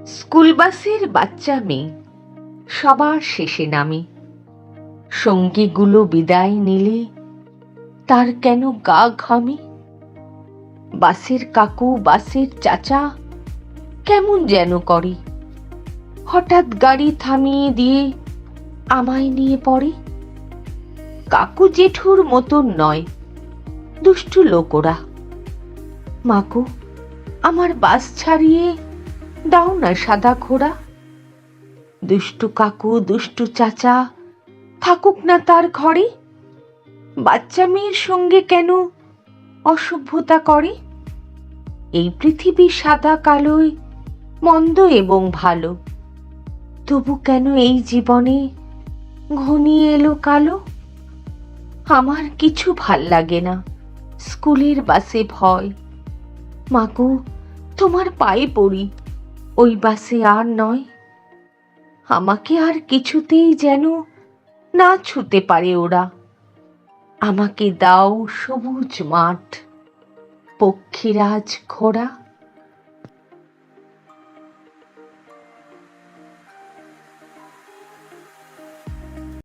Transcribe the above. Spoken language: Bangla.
স্কুল বাসের বাচ্চা মেয়ে সবার শেষে নামে। সঙ্গীগুলো বিদায় নিলে তার কেন গা ঘামে। বাসের কাকু বাসের চাচা কেমন যেন করে, হঠাৎ গাড়ি থামিয়ে দিয়ে আমায় নিয়ে পড়ে। কাকু জেঠুর মতন নয়, দুষ্টু লোক ওরা। মাগো, আমার বাস ছাড়িয়ে দাও না সাদা ঘোড়া। দুষ্টু কাকু দুষ্টু চাচা থাকুক না তার ঘরে। বাচ্চা মেয়ের সঙ্গে কেন অসভ্যতা করে। এই পৃথিবী সাদা কালোয় মন্দ এবং ভালো, তবু কেন এই জীবনে ঘনিয়ে এলো কালো। আমার কিছু ভাল লাগে না স্কুলের বাসে ভয়। মাগো, তোমার পায়ে পড়ি, ওই বাসে আর নয়। আমাকে আর কিছুতেই যেন না ছুতে পারে ওরা। আমাকে দাও সবুজ মাঠ, পক্ষীরাজ ঘোড়া।